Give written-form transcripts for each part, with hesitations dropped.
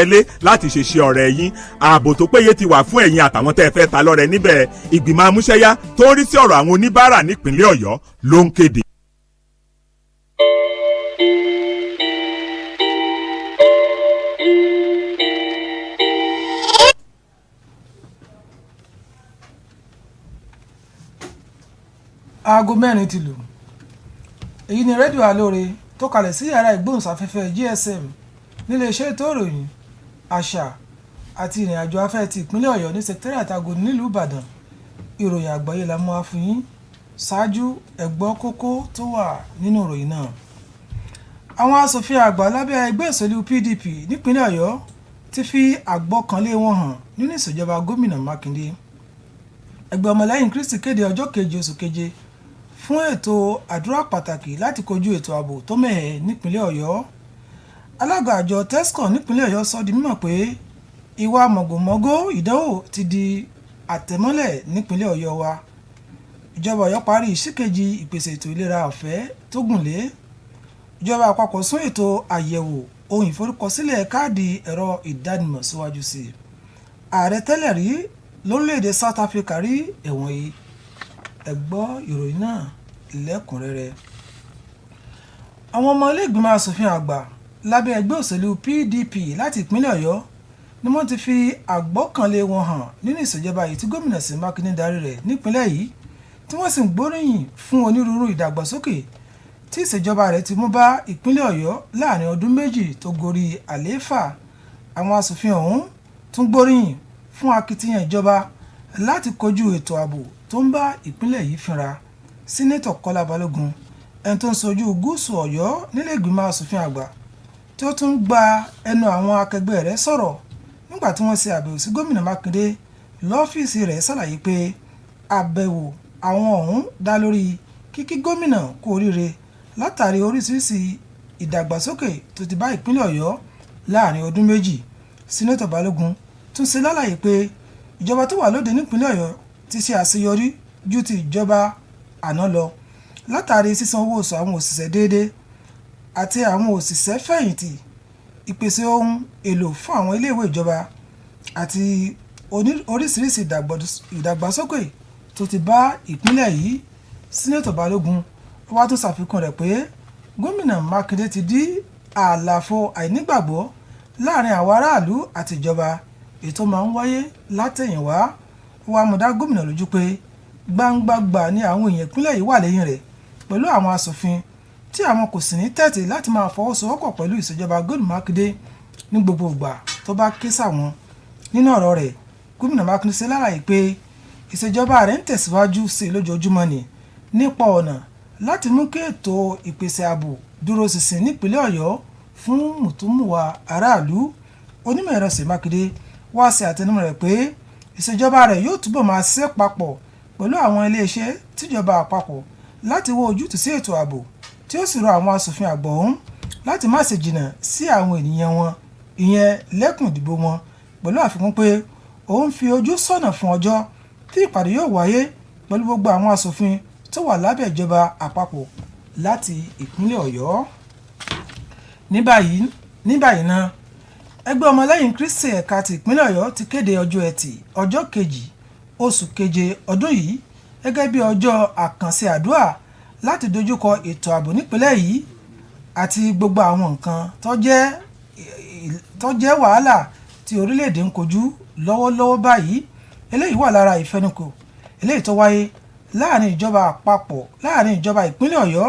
ẹlé láti ṣèṣe ọ̀rẹ́ yín. Ààbò tó péye ti wà fún ẹ̀yin àtàwọn tẹ́ ẹ fẹ́ ta lọ́rẹ níbẹ̀. Ìgbìmọ̀ amúṣẹ́yá tó ń rí sí ọ̀rọ̀ àwọn oníbàárà nípìnlẹ̀ Ọ̀yọ́ ló ń kéde. Aago 4 ti lù. Èyí ni rédíò Aloore tó kalẹ̀ sí yàrá ìgbóhùnsáfẹ́fẹ́ GSM níléeṣẹ́ ètò ìròyìn àṣà àti ìrìnàjò afẹ́ ti ìpínlẹ̀ Ọ̀yọ́ ní Secretariat Agodi nílùú Ìbàdàn. Ìròyìn àgbáyé la mú wá fún yín. Ṣáájú ẹ gbọ́ kókó tó wà nínú ìròyìn náà. Àwọn aṣòfin àgbà lábẹ́ ẹgbẹ́ òṣèlú PDP nípínlẹ̀ Ọ̀yọ́ ti fi àgbọ́kànlé wọn hàn nínú ìṣèjọba gómìnà Mákindé. Ẹgbẹ́ ọmọlẹ́yìn Kristi kéde ọjọ́ 7 oṣù keje fún ètò àdúrà pàtàkì láti kojú ètò ààbò tó mẹ́hẹ nípínlẹ̀ Ọ̀yọ́. Alága àjọ TESCON nípínlẹ̀ Ọ̀yọ́ sọ di mímọ̀ pé ìwà mọ̀gòmọ́gó ìdánwò ti di àtẹ̀mọ́lẹ̀ nípínlẹ̀ Ọ̀yọ́ wa. Ìjọba Ọ̀yọ́ parí ìṣìkejì ìpèsè ètò ìlera ọ̀fẹ́ tó gùnlé. Ìjọba àpapọ̀ sún ètò àyẹ̀wò ohun ìforúkọsílẹ̀ káàdì ẹ̀rọ ìdánimọ̀ síwájú sí i. Ààrẹ tẹ́lẹ̀ rí lórílẹ̀‐èdè South Africa rí ẹ̀wọ̀n yìí. Ẹ gbọ́ ìròyìn náà lẹ́kùnrẹ́rẹ́. Àwọn ọmọ ilé ìgbìmọ̀ asòfin àgbà lábẹ́ ẹgbẹ́ òṣèlú PDP láti ìpínlẹ̀ Ọ̀yọ́ ni wọ́n ti fi àgbọ́kànlé wọn hàn nínú ìṣèjọba yìí tí gómìnà sí Mákindé darí rẹ̀ nípínlẹ̀ yìí, tí wọ́n sì ń gbóríyìn fún onírúurú ìdàgbàsókè tí ìṣèjọba rẹ̀ ti mú bá ìpínlẹ̀ Ọ̀yọ́ láàrin ọdún méjì tó gorí àlééfà. Àwọn asòfin ọ̀hún tún gbóríyìn fún akitiyan ìjọba láti kojú ètò ààbò tó ń bá ìpínlẹ̀ yìí fínra. Sínétọ̀ Kọ́lá Balógun, ẹni tó ń sojú gúúsù Ọ̀yọ́ nílé ìgbìmọ̀ asòfin àgbà, tí ó tún gba ẹnu àwọn akẹgbẹ́ rẹ̀ sọ̀rọ̀ nígbà tí wọ́n ṣe àbẹ̀wò sí gómìnà Mákindé lọ́fíìsì rẹ̀, ṣàlàyé pé àbẹ̀wò àwọn ọ̀hún dá lórí kíkí gómìnà kú oríire látàrí oríṣiríṣi ìdàgbàsókè tó ti bá ìpínlẹ̀ Ọ̀yọ́ láàrin ọdún méjì. Sínétọ̀ Balógun tún ṣe lálàyé pé ìjọba tó wà lóde nípínlẹ̀ Ọ̀yọ́ ti ṣe àṣeyọrí ju ti ìjọba àná lọ látàrí sísan owó oṣù àwọn òṣìṣẹ́ déédéé àti àwọn òṣìṣẹ́ fẹ̀yìntì, ìpèsè ohun èlò fún àwọn iléèwé ìjọba àti oríṣiríṣi ìdàgbàsókè tó ti bá ìpínlẹ̀ yìí. Sínétọ̀ Balógun wá tún ṣàfikún rẹ̀ pé gómìnà Mákindé ti dí àlàfo àìnígbàgbọ́ láàrin àwọn aráàlú àti ìjọba ètò máa ń wáyé látẹ̀yìnwá. Wá mú dá gómìnà lójú pé gbangbangba ni àwọn èèyàn ìpínlẹ̀ yìí wà lẹ́yìn rẹ̀ pẹ̀lú àwọn aṣòfin tí àwọn kò sì ní tẹ̀tì láti máa fọwọ́sowọ́pọ̀ pẹ̀lú ìṣèjọba gómìnà Mákindé ní gbogbo ìgbà tó bá ké sáwọn. Nínú ọ̀rọ̀ rẹ̀, gómìnà Mákindé ṣe lálàyé pé ìṣèjọba rẹ̀ ń tẹ̀síwájú sí i lójoojúmọ́ ni nípa ọ̀nà láti mú kí ètò ìpèsè ààbò dúró ṣinṣin nípínlẹ̀ Ọ̀yọ́ fún mùtúmùwà aráàlú. Onímọ̀ ẹ̀rọ sí Mákindé wá ṣe àtẹnumọ́ rẹ̀ pé ìṣèjọba rẹ̀ yóò túbọ̀ máa ṣiṣẹ́ papọ̀ pẹ̀lú àwọn iléeṣẹ́ tíjọba àpapọ̀ láti wá ojútùú sí ètò ààbò, tí ó sì rọ àwọn aṣòfin àgbà ọ̀hún láti má ṣe jìnnà sí àwọn ènìyàn wọn, ìyẹn lẹ́kùn ìdìbò wọn, pẹ̀lú àfikún pé òun fi ojú sọ́nà fún ọjọ́ tí ìpàdé yóò wáyé pẹ̀lú gbogbo àwọn aṣòfin tó wà lábẹ́ ìjọba àpapọ̀ láti ìpínlẹ̀ Ọ̀yọ́. Ní báyìí náà, ẹgbẹ́ ọmọlẹ́yìn Kristi ẹ̀ka ti ìpínlẹ̀ Ọ̀yọ́ ti kéde ọjọ́ Ẹtì ọjọ́ 2 oṣù keje ọdún yìí gẹ́gẹ́ bí ọjọ́ àkànṣe àdúrà láti dojúkọ ètò ààbò nípínlẹ̀ yìí àti gbogbo àwọn nǹkan tó jẹ́ wàhálà tí orílẹ̀-èdè ń kojú lọ́wọ́lọ́wọ́ báyìí. Eléyìí wà lára ìfẹnukò eléyìí tó wáyé láàrin ìjọba àpapọ̀, láàrin ìjọba ìpínlẹ̀ Ọ̀yọ́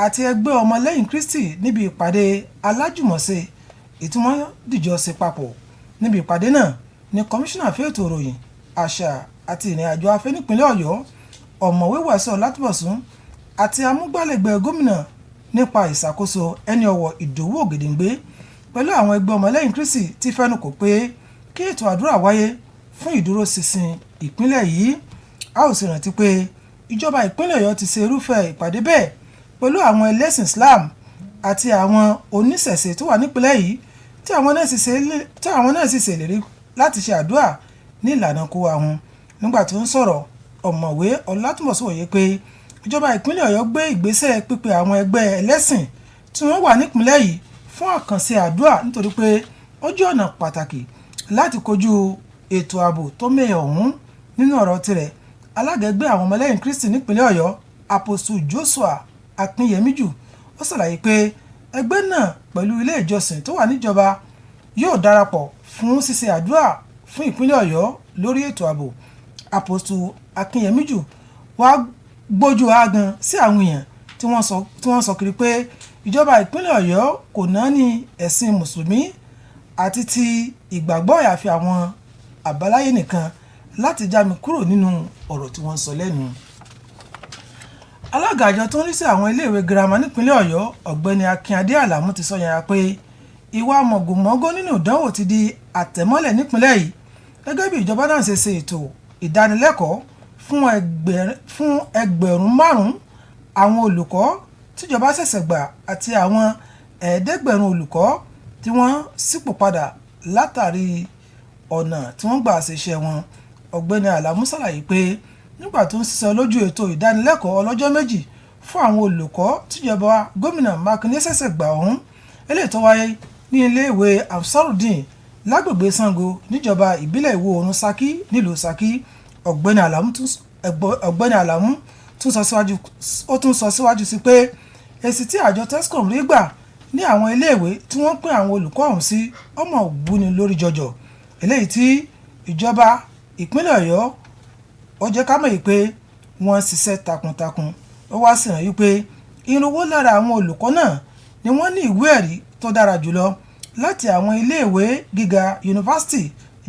àti ẹgbẹ́ ọmọlẹ́yìn Kristi níbi ìpàdé alájùmọ̀ṣe ètò wọn dìjọ ṣe papọ̀. Níbi ìpàdé náà ni kọmíṣánná fún ètò ìròyìn, àṣà àti ìrìnàjò afẹ́ nípínlẹ̀ Ọ̀yọ́ ọ̀mọ̀wé Wàsíù Ọlátúbọ̀sún àti amúgbálẹ́gbẹ̀ẹ́ gómìnà nípa ìṣàkóso ẹni ọ̀wọ̀ Ìdòwú Ògèdèngbé pẹ̀lú àwọn ẹgbẹ́ ọmọlẹ́yìn Kristi ti fẹ́nukò pé kí ètò àdúrà wáyé fún ìdúróṣinṣin ìpínlẹ̀ yìí. A ó sì rántí pé ìjọba ìpínlẹ̀ Ọ̀yọ́ ti ṣe irúfẹ́ ìpàdé bẹ́ẹ̀ pẹ̀lú àwọn ẹlẹ́sìn Islam àti àwọn oníṣẹ̀ṣe tó wà nípínlẹ̀ yìí tí àwọn náà sì ṣèlérí láti ṣe àdúrà ní ìlànà kó àwọn. Nígbà tó ń sọ̀rọ̀, ọ̀mọ̀wé Ọlátúbọ̀sún wòye pé ìjọba ìpínlẹ̀ Ọ̀yọ́ gbé ìgbésẹ̀ pípe àwọn ẹgbẹ́ ẹlẹ́sìn tí wọ́n wà nípínlẹ̀ yìí fún àkànṣe àdúrà nítorí pé ó jẹ́ ọ̀nà pàtàkì láti kojú ètò ààbò tó mẹ́hẹ̀ ọ̀hún. Nínú ọ̀rọ̀ tirẹ̀, alága ẹgbẹ́ àwọn ọmọlẹ́yìn Kristi nípínlẹ̀ Ọ̀yọ́ Apostle Joshua Akinyemiju ó ṣàlàyé pé ẹgbẹ́ náà pẹ̀lú ilé ìjọsìn tó wà níjọba yóò darapọ̀ fún ṣíṣe àdúrà fún ìpínlẹ̀ Ọ̀yọ́ lórí ètò ààbò. Apostle Akinyemiju wá gbójú àgàn sí àwọn èèyàn tí wọ́n sọ kiri pé ìjọba ìpínlẹ̀ Ọ̀yọ́ kò náání ẹ̀sìn mùsùlùmí àti ti ìgbàgbọ́ àyàfi àwọn àbáláyé nìkan láti já mi kúrò nínú ọ̀rọ̀ tí wọ́n sọ lẹ́nu. Alága àjọ tó ń rí sí àwọn iléèwé girama nípínlẹ̀ Ọ̀yọ́ ọ̀gbẹ́ni Akínadé Àlàmú ti sọ yàrá pé ìwà mọ̀gòmọ́gó nínú ìdánwò ti di àtẹ̀mọ́lẹ̀ nípínlẹ̀ yìí gẹ́gẹ́ bí ìjọba náà ṣe ṣe ètò ìdánilẹ́kọ̀ọ́ fún ẹgbẹ̀rún 5 àwọn olùkọ́ tíjọba ṣẹ̀ṣẹ̀ gbà àti àwọn 500 olùkọ́ tí wọ́n sípò padà látàrí ọ̀nà tí wọ́n gbà ṣiṣẹ́ wọn. Ọ̀gbẹ́ni Àlàmú ṣàlàyé pé nígbà tó ń ṣiṣẹ́ lójú ètò ìdánilẹ́kọ̀ọ́ ọlọ́jọ́ méjì fún àwọn olùkọ́ tíjọba gómìnà Mákindé ṣẹ̀ṣẹ̀ gbà ọ̀hún eléyìí tó wáyé ní iléèwé Ansarudeen lágbègbè Sango níjọba ìbílẹ̀ Ìwọ̀ Oòrùn Ṣakí nílùú Ṣakí. Ọ̀gbẹ́ni Àlàmú tún sọ síwájú sí pé èsì tí àjọ tescom rí gbà ní àwọn iléèwé tí wọ́n pín àwọn olùkọ́ ọ̀hún sí ọmọ ògbúni lórí jọjọ eléyìí tí ìjọba ìpínlẹ̀ Ọ̀yọ́ ó jẹ́ ká mọ̀ pé wọ́n ṣiṣẹ́ takuntakun. Ó wá sì hàn pé irínwó lára àwọn olùkọ́ náà ni wọ́n ní ìwé ẹ̀rí tó dára jùlọ láti àwọn iléèwé gíga yunifásitì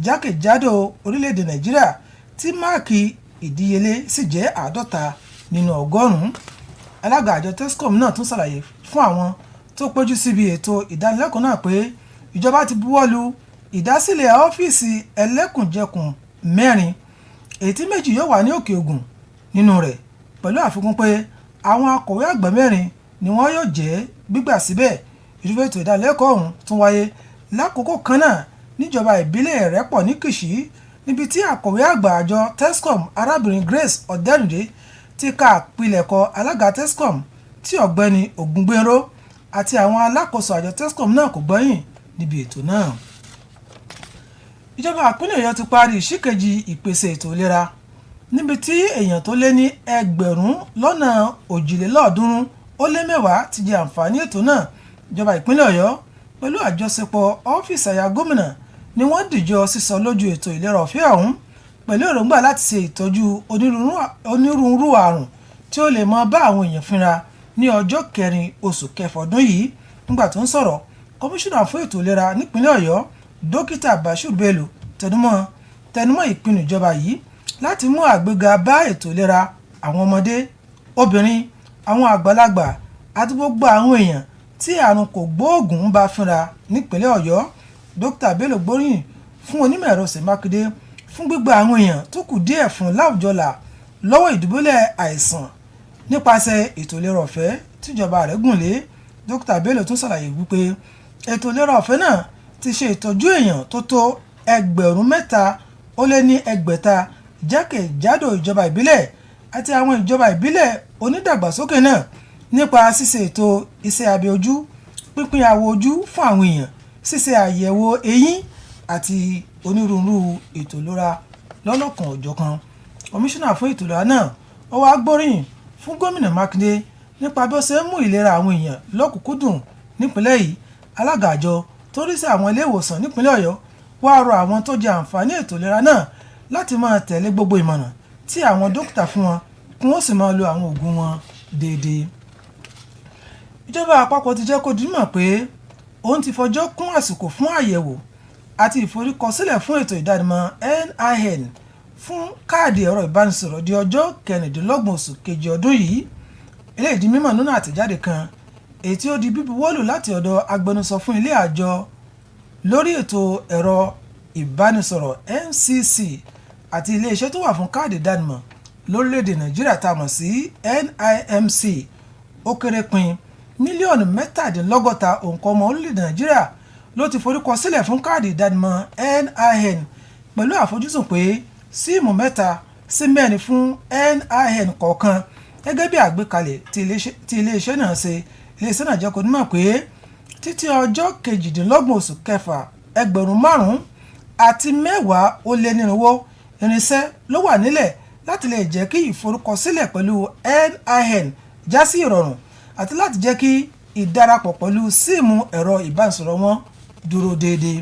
jákèjádò orílẹ̀-èdè Nàìjíríà tí máàkì ìdíyelé sì jẹ́ 50 nínú 100. Alága àjọ tescom náà tún ṣàlàyé fún àwọn tó péjú síbi ètò ìdánilẹ́kọ̀ọ́ náà pé ìjọba ti buwọ́lu ìdásílẹ̀ ọ́fíìsì ẹlẹ́kùnjẹkùn 4 èyí tí 2 yóò wà ní Òkè Ògùn nínú rẹ̀ pẹ̀lú àfikún pé àwọn akọ̀wé àgbà 4 ni wọ́n yóò jẹ́ gbígbà síbẹ̀. Irúfẹ́ ètò ìdánilẹ́kọ̀ọ́ ọ̀hún tún wáyé lákòókò kan náà níjọba ìbílẹ̀ Ìrẹ́pọ̀ ní Kìṣí níbi tí akọ̀wé àgbà àjọ tescom arábìnrin Grace Ọ̀dẹ́rìndé ti ka àpilẹ̀kọ alága tescom tí ọ̀gbẹ́ni Ògúngbéró àti àwọn alákòóso àjọ tescom náà kò gbẹ́yìn níbi ètò náà. Ìjọba ìpínlẹ̀ Ọ̀yọ́ ti parí ìṣìkejì ìpèsè ètò ìlera níbi tí èèyàn tó lé ní 2,310 ti jẹ àǹfààní ètò náà. Ìjọba ìpínlẹ̀ Ọ̀yọ́ pẹ̀lú àjọṣepọ̀ ọ́fíìsì àyà gómìnà ni wọ́n dìjọ sísọ lójú ètò ìlera ọ̀fẹ́ ọ̀hún pẹ̀lú èròǹgbà láti ṣe ìtọ́jú onírúurú àrùn tí ó lè máa bá àwọn èèyàn fínra ní ọjọ́ 4 oṣù kẹfà ọdún yìí. Nígbà tó ń sọ̀rọ̀ kọmíṣánná fún ètò ìlera nípínlẹ̀ Ọ̀yọ́ dókítà Bashir Bello tẹnumọ́ ìpinnu ìjọba yìí láti mú àgbéga bá ètò ìlera àwọn ọmọdé, obìnrin, àwọn àgbàlagbà àti gbogbo àwọn èèyàn tí àrùn kògbóògùn ń bá fínra nípínlẹ̀ Ọ̀yọ́. Dókítà Bello gbóríyìn fún onímọ̀ ẹ̀rọ Mákindé fún gbígba àwọn èèyàn tó kù díẹ̀ fún láwùjọ là lọ́wọ́ ìdúbólẹ̀ àìsàn nípasẹ̀ ètò ìlera ọ̀fẹ́ tíjọba rẹ̀ gùn lé. Dókítà Bello tún ṣàlàyé wípé ètò ìlera ọ̀fẹ́ náà ti ṣe ìtọ́jú èèyàn tó tó 3,600 jákèjádò ìjọba ìbílẹ̀ àti àwọn ìjọba ìbílẹ̀ onídàgbàsókè náà nípa ṣíṣe ètò iṣẹ́ abẹ ojú, pínpín àwọ̀ ojú fún àwọn èèyàn, ṣíṣe àyẹ̀wò eyín àti onírúurú ètò ìlera lọ́lọ́kan òjọ̀kan. Kọmíṣánná fún ètò ìlera náà ó wá gbóríyìn fún gómìnà Mákindé nípa bí ó ṣe ń mú ìlera àwọn èèyàn lọ́kùnkúndùn nípínlẹ̀ yìí. Alága àjọ tó rí sí àwọn ilé ìwòsàn nípínlẹ̀ Ọ̀yọ́ wá rọ àwọn tó jẹ àǹfààní ètò ìlera náà láti máa tẹ̀lé gbogbo ìmọ̀ràn tí àwọn dókítà fún wọn kí wọ́n sì máa lo àwọn oògùn wọn déédéé. Ìjọba àpapọ̀ ti jẹ́ kó di mọ̀ pé òun ti fọjọ́ kún àsìkò fún àyẹ̀wò àti ìforúkọsílẹ̀ fún ètò ìdánimọ̀ NIN fún káàdì ẹ̀rọ ìbánisọ̀rọ̀ di ọjọ́ 26 oṣù kejì ọdún yìí. Eléyìí di mímọ̀ nínú àtẹ̀jáde kan èyí tí ó di bíbuwọ́lù láti ọ̀dọ̀ agbẹnusọ fún ilé àjọ lórí ètò ẹ̀rọ ìbánisọ̀rọ̀ NCC àti iléeṣẹ́ tó wà fún káàdì ìdánimọ̀ lórílẹ̀‐èdè Nàìjíríà tá a mọ̀ sí NIMC. Ó kéré pin mílíọ̀nù 67 òǹkọ́ ọmọ orílẹ̀‐èdè Nàìjíríà ló ti forúkọ sílẹ̀ fún káàdì ìdánimọ̀ NIN pẹ̀lú àfojúsùn pé síìmù 3 sí 4 fún NIN kọ̀ọ̀kan gẹ́gẹ́ bí àgbékalẹ̀ tí iléeṣẹ́ náà ṣe. Iléeṣẹ́ náà jẹ́ kó nímọ̀ pé títí ọjọ́ 28 oṣù kẹfà ẹgbẹ̀rún 5 àti 10,400 irinṣẹ́ ló wà nílẹ̀ láti lè jẹ́ kí ìforúkọsílẹ̀ pẹ̀lú NIN já sí ìrọ̀rùn àti láti jẹ́ kí ìdarapọ̀ pẹ̀lú síìmù ẹ̀rọ ìbánisọ̀rọ̀ wọn dúró déédéé.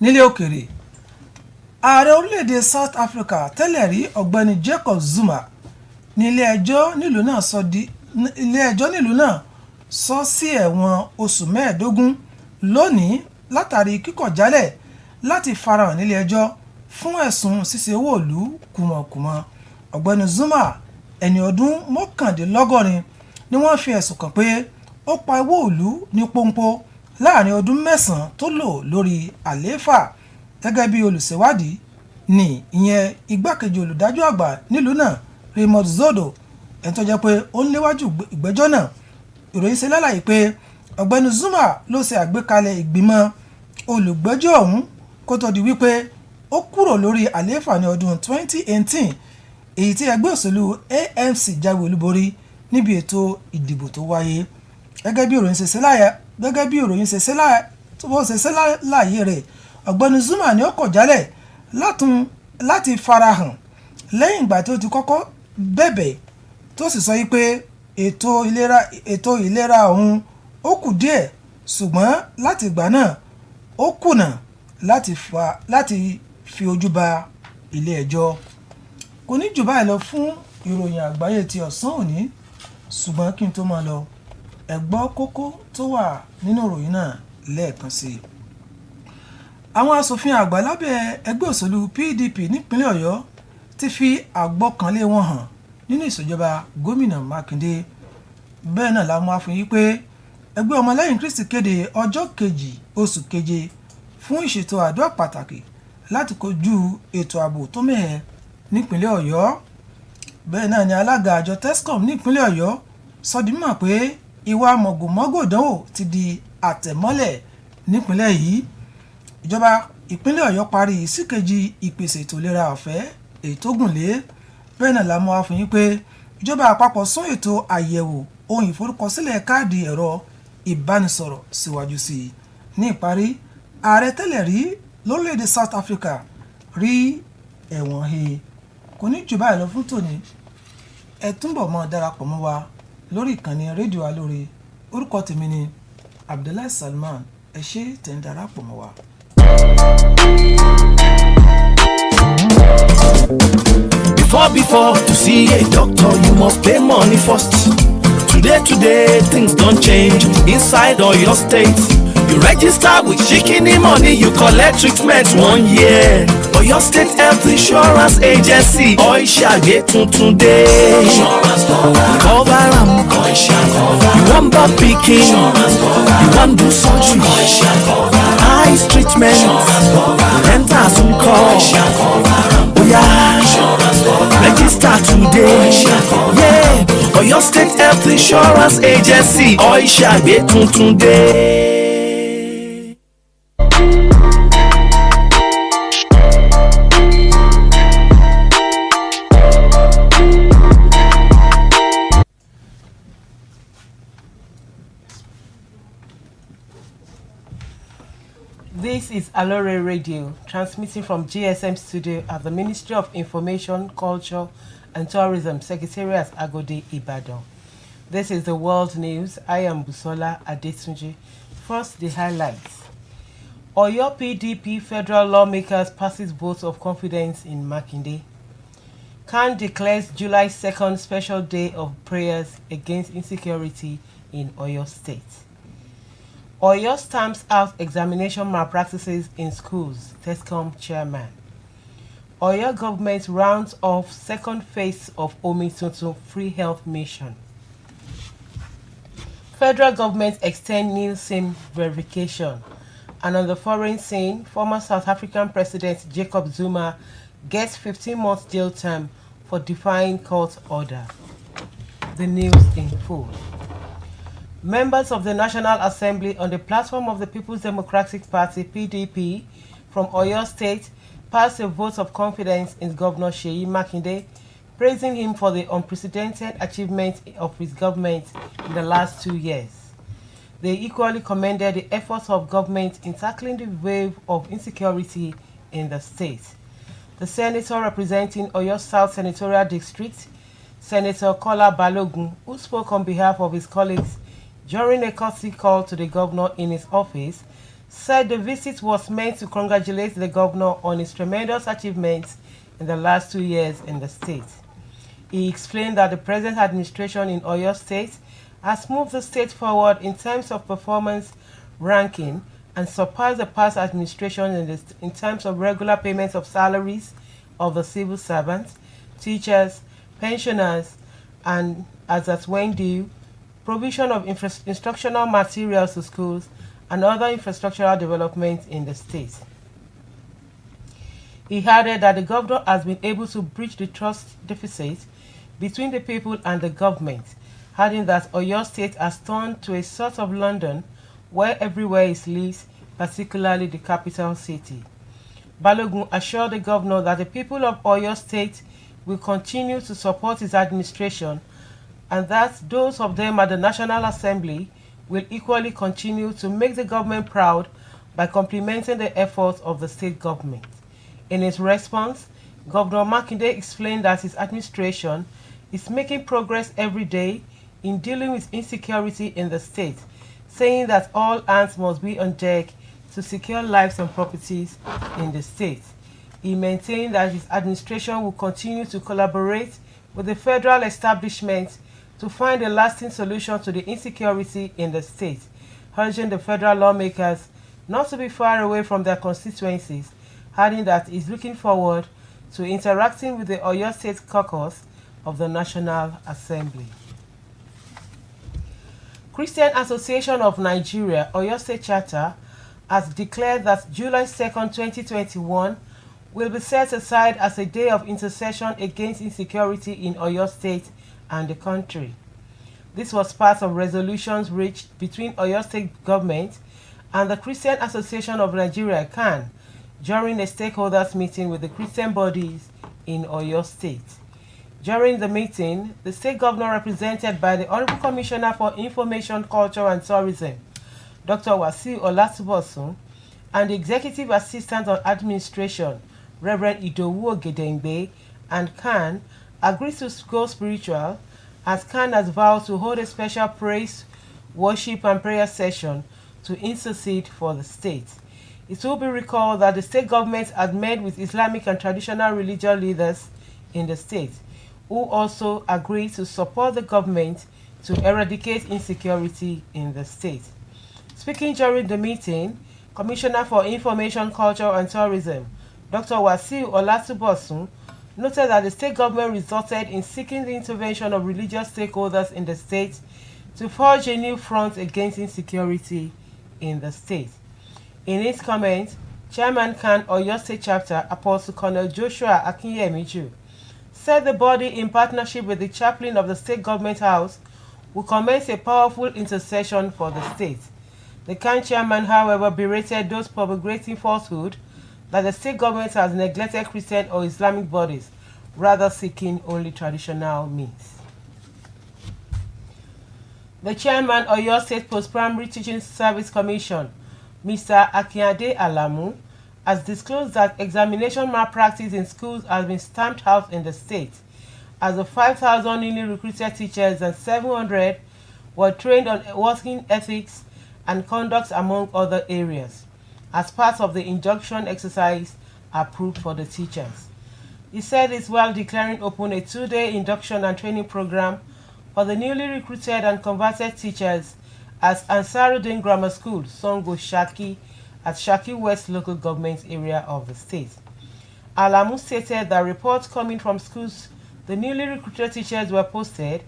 Nílé òkèrè, ààrẹ orílẹ̀-èdè South Africa tẹ́lẹ̀ rí ọ̀gbẹ́ni Jacob Zuma ní ilé ẹjọ́ nílùú náà sọ sí ẹ̀wọ̀n oṣù 15 lónìí látàrí kíkọ̀jálẹ̀ láti farahàn nílé ẹjọ́ fún ẹ̀sùn ṣíṣe owó ìlú kùmọ̀kùmọ̀. ọ̀gbẹ́ni Zuma ẹni ọdún 69 ni wọ́n fi ẹ̀sùn kàn pé ó pa owó ìlú ní pọ́npọ́ láàrin ọdún 9 tó lò lórí àlééfà. Gẹ́gẹ́ bí olùṣèwádìí ní ìyẹn igbákejì olùdájọ́ àgbà nílùú náà Raymond Zodo ẹni tó jẹ́ pé ó ń léwájú ìgbẹ́jọ́ náà. Ìròyìn ṣe lálàyé pé ọ̀gbẹ́ni Zuma ló ṣe àgbékalẹ̀ ìgbìmọ̀ olùgbẹ́jọ́ ọ̀hún kó tó di wípé ó kúrò lórí àlééfà ní ọdún 2018 èyí tí ẹgbẹ́ òṣèlú ANC jáwé olúborí níbi ètò ìdìbò tó wáyé. Gẹ́gẹ́ bí ìròyìn ṣe ṣe láàyè rẹ̀, ọ̀gbẹ́ni Zuma ni ó kọ̀ jálẹ̀ láti farahàn lẹ́yìn ìgbà tí ó ti kọ́kọ́ bẹ̀bẹ̀ tó sì sọ wípé ètò ìlera òun ó kù díẹ̀, ṣùgbọ́n láti ìgbà náà ó kùnà láti fi ojú ba ilé ẹjọ́. Kò ní jù báyìí lọ fún ìròyìn àgbáyé ti ọ̀sán òní, ṣùgbọ́n kí n tó máa lọ ẹ gbọ́ kókó tó wà nínú ìròyìn náà lẹ́ẹ̀kan sí i. Àwọn aṣòfin àgbà lábẹ́ ẹgbẹ́ òṣèlú PDP nípínlẹ̀ Ọ̀yọ́ ti fi àgbọ́kànlé wọn hàn nínú ìṣèjọba gómìnà Mákindé. Bẹ́ẹ̀ náà la mú wá fún yín pé ẹgbẹ́ ọmọlẹ́yìn Kristi kéde ọjọ́ 2 oṣù keje fún ìṣètò àdúrà pàtàkì láti kojú ètò ààbò tó mẹ́hẹ nípínlẹ̀ Ọ̀yọ́. Bẹ́ẹ̀ náà ni alága àjọ Tescom nípínlẹ̀ Ọ̀yọ́ sọ di mímọ̀ pé ìwà mọ̀gòmọ́gò ìdánwò ti di àtẹ̀mọ́lẹ̀ nípínlẹ̀ yìí. Ìjọba ìpínlẹ̀ Ọ̀yọ́ parí síkejì ìpèsè ètò ìlera ọ̀fẹ́ èyí tó gùn lé. Bẹ́ẹ̀ náà la mú wá fún yín pé ìjọba àpapọ̀ sún ètò àyẹ̀wò ohun ìforúkọsílẹ̀ káàdì ẹ̀rọ ìbánisọ̀rọ̀ síwájú sí i. Ní ìparí, ààrẹ tẹ́lẹ̀ rí lórílẹ̀‐èdè South Africa rí ẹ̀wọ̀n he. Kò ní jù báyìí lọ fún tòní. Ẹ túnbọ̀ máa darapọ̀ mọ́ wa lórí ìkànnì rédíò Alóore. Orúkọ tèmi ni Abdullahi Salman. Ẹ ṣé tẹ́ ń darapọ̀ mọ́ wa. Before to see a doctor, you must pay money first. Today, things don't change inside or your state. You register with Shikini money, you collect treatment 1 year. Or your state health insurance agency, Oisha get today. Insurance cover am. You want back picking, you want do surgery, eyes treatment, enter some call. Oh yeah, register today. Yeah, or your state health insurance agency, Oisha get today. This is Aloore Radio, transmitting from GSM studio at the Ministry of Information, Culture and Tourism, Secretariat Agodi, Ibadan. This is the world news. I am Busola Adetunji. First, the highlights. Oyo PDP federal lawmakers passes vote of confidence in Makinde. CAN declares July 2nd special day of prayers against insecurity in Oyo State. Oyo stamps out examination malpractices in schools, Tescom chairman. Oyo government rounds off second phase of Omi Tuntun free health mission. Federal government extend new SIM verification. And on the foreign scene, former South African President Jacob Zuma gets 15 months jail term for defying court order. The news in full. Members of the National Assembly on the platform of the People's Democratic Party, PDP, from Oyo State passed a vote of confidence in Governor Seyi Makinde, praising him for the unprecedented achievement of his government in the last 2 years. They equally commended the efforts of government in tackling the wave of insecurity in the state. The senator representing Oyo South Senatorial District, Senator Kola Balogun, who spoke on behalf of his colleagues during a courtesy call to the governor in his office, said the visit was meant to congratulate the governor on his tremendous achievements in the last 2 years in the state. He explained that the present administration in Oyo State has moved the state forward in terms of performance ranking and surpassed the past administration in terms of regular payments of salaries of the civil servants, teachers, pensioners, and as at when due, provision of instructional materials to schools, and other infrastructural developments in the state. He added that the governor has been able to bridge the trust deficit between the people and the government, adding that Oyo State has turned to a sort of London where everywhere is leased, particularly the capital city. Balogun assured the governor that the people of Oyo State will continue to support his administration and that those of them at the National Assembly will equally continue to make the government proud by complementing the efforts of the state government. In his response, Governor Makinde explained that his administration is making progress every day in dealing with insecurity in the state, saying that all hands must be on deck to secure lives and properties in the state. He maintained that his administration will continue to collaborate with the federal establishment to find a lasting solution to the insecurity in the state, urging the federal lawmakers not to be far away from their constituencies, adding that he is looking forward to interacting with the Oyo State Caucus of the National Assembly. Christian Association of Nigeria, Oyo State Charter, has declared that July 2nd, 2021 will be set aside as a day of intercession against insecurity in Oyo State and the country. This was part of resolutions reached between Oyo State government and the Christian Association of Nigeria (CAN) during a stakeholders meeting with the Christian bodies in Oyo State. During the meeting, the state governor represented by the Honorable Commissioner for Information, Culture and Tourism, Dr. Wasiu Olatubosun, and the Executive Assistant on Administration, Reverend Idowu Ogedengbe, and CAN agreed to go spiritual, as CAN has vowed to hold a special praise, worship and prayer session to intercede for the state. It will be recalled that the state government had met with Islamic and traditional religious leaders in the state, who also agreed to support the government to eradicate insecurity in the state. Speaking during the meeting, Commissioner for Information, Culture and Tourism, Dr. Wasiu Olatubosun, noted that the state government resulted in seeking the intervention of religious stakeholders in the state to forge a new front against insecurity in the state. In his comment, Chairman CAN Oyo State Chapter, Apostle Colonel Joshua Akinyemiju, said the body, in partnership with the chaplain of the State Government House, will commence a powerful intercession for the state. The CAN chairman, however, berated those propagating falsehood that the state government has neglected Christian or Islamic bodies, rather seeking only traditional means. The chairman of Oyo State Post-Primary Teaching Service Commission, Mr. Akinade Alamu, has disclosed that examination malpractice in schools has been stamped out in the state, as the 5,000 newly recruited teachers and 700 were trained on working ethics and conduct, among other areas, as part of the induction exercise approved for the teachers. He said this while declaring open a 2-day induction and training program for the newly recruited and converted teachers at Ansaruddin Grammar School, Songo Shaki, at Shaki West local government area of the state. Alamu stated that reports coming from schools the newly recruited teachers were posted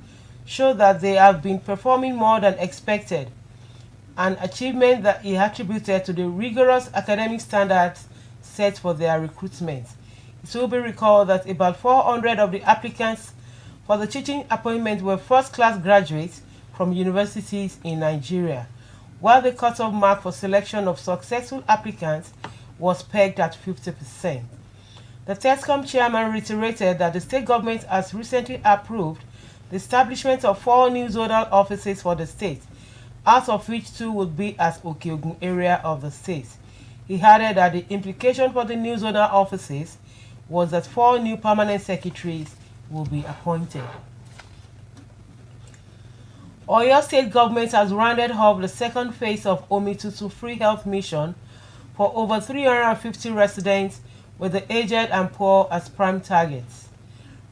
show that they have been performing more than expected, an achievement that he attributed to the rigorous academic standards set for their recruitment. It will be recalled that about 400 of the applicants for the teaching appointment were first-class graduates from universities in Nigeria, while the cutoff mark for selection of successful applicants was pegged at 50%. The TESCOM chairman reiterated that the state government has recently approved the establishment of 4 new zonal offices for the state, out of which 2 would be as Okeogun area of the state. He added that the implication for the new zonal offices was that 4 new permanent secretaries will be appointed. Oyo State government has rounded off the second phase of Omitutu Free Health Mission for over 350 residents with the aged and poor as prime targets.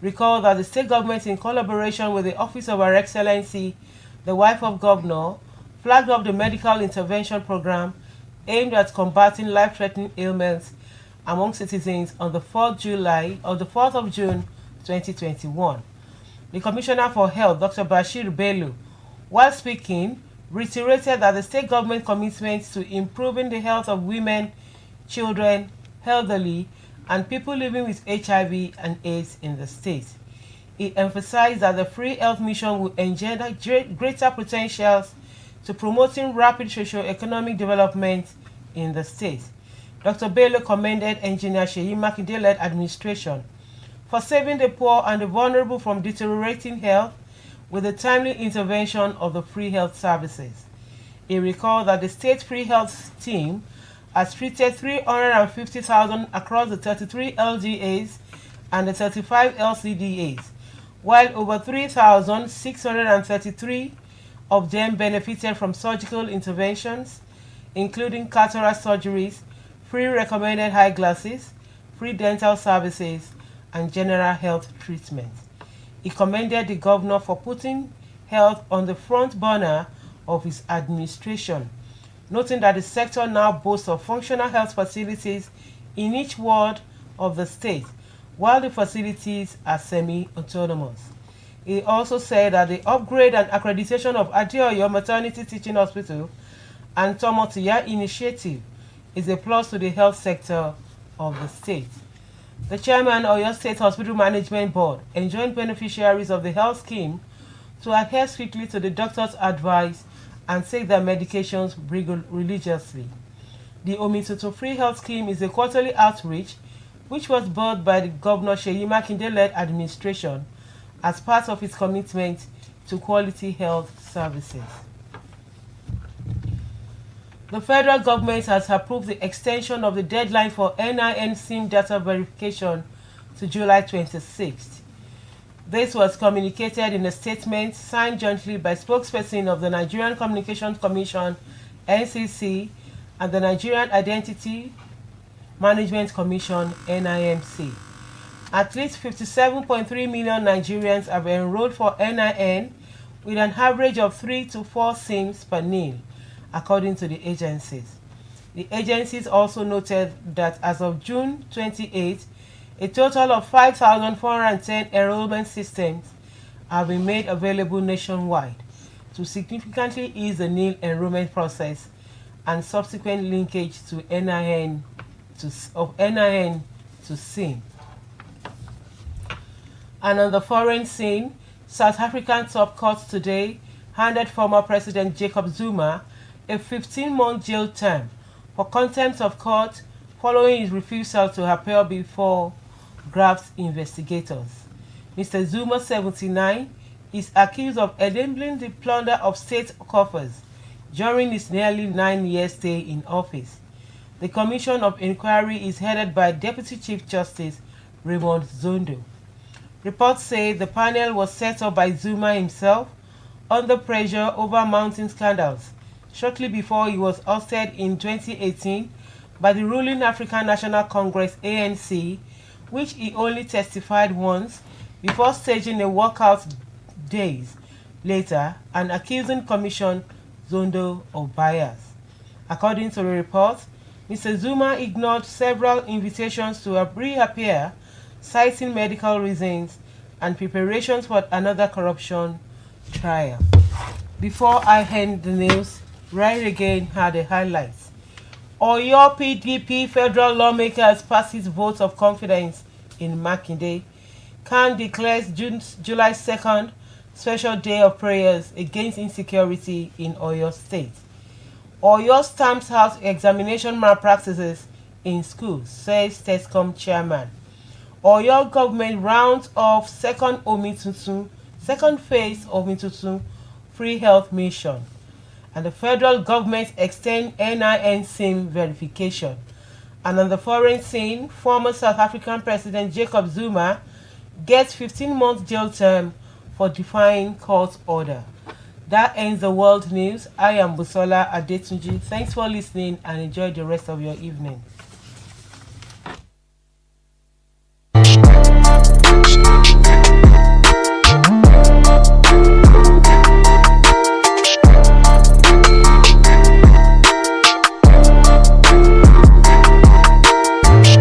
Recall that the state government, in collaboration with the Office of Her Excellency, the wife of Governor, flagged up the medical intervention program aimed at combating life-threatening ailments among citizens on the 4th of June 2021. The Commissioner for Health, Dr. Bashir Bello, while speaking, reiterated that the state government commitment to improving the health of women, children, elderly, and people living with HIV and AIDS in the state. He emphasized that the Free Health Mission will engender greater potentials to promoting rapid socio-economic development in the state. Dr. Bello commended Engineer Seyi Makinde-led administration for saving the poor and the vulnerable from deteriorating health with the timely intervention of the free health services. He recalled that the state free health team has treated 350,000 across the 33 LGAs and the 35 LCDAs, while over 3,633 of them benefited from surgical interventions, including cataract surgeries, free recommended eyeglasses, free dental services, and general health treatments. He commended the governor for putting health on the front burner of his administration, noting that the sector now boasts of functional health facilities in each ward of the state, while the facilities are semi-autonomous. He also said that the upgrade and accreditation of Adeoyo Maternity Teaching Hospital and Tomotiya initiative is a plus to the health sector of the state. The chairman of Oyo State Hospital Management Board enjoined beneficiaries of the health scheme to adhere strictly to the doctor's advice and take their medications religiously. The Omitutu Free Health Scheme is a quarterly outreach which was birthed by the Governor Seyi Makinde-led administration as part of its commitment to quality health services. The federal government has approved the extension of the deadline for NIN SIM data verification to July 26th. This was communicated in a statement signed jointly by spokesperson of the Nigerian Communications Commission (NCC) and the Nigerian Identity Management Commission (NIMC). At least 57.3 million Nigerians have enrolled for NIN with an average of 3 to 4 SIMs per NIL, according to the agencies. The agencies also noted that as of June 28, a total of 5,410 enrollment systems have been made available nationwide to significantly ease the NIL enrollment process and subsequent linkage to NIN to SIM. And on the foreign scene, South African top court today handed former President Jacob Zuma a 15-month jail term for contempt of court following his refusal to appear before graft investigators. Mr. Zuma, 79, is accused of enabling the plunder of state coffers during his nearly 9-year stay in office. The Commission of Inquiry is headed by Deputy Chief Justice Raymond Zondo. Reports say the panel was set up by Zuma himself under pressure over mounting scandals shortly before he was ousted in 2018 by the ruling African National Congress ANC, which he only testified once before staging a walkout days later and accusing Commission Zondo of bias. According to the report, Mr. Zuma ignored several invitations to reappear, citing medical reasons and preparations for another corruption trial. Before I end the news, right again had the highlights. Oyo PDP federal lawmakers passes vote of confidence in Makinde. CAN declares July 2nd special day of prayers against insecurity in Oyo State. Oyo stamps out examination malpractices in schools, says TESCOM chairman. Oyo government rounds off second phase of Omitutu Free Health Mission. And the federal government extend NIN SIM verification. And on the foreign scene, former South African President Jacob Zuma gets 15-month jail term for defying court order. That ends the world news. I am Busola Adetunji. Thanks for listening and enjoy the rest of your evening.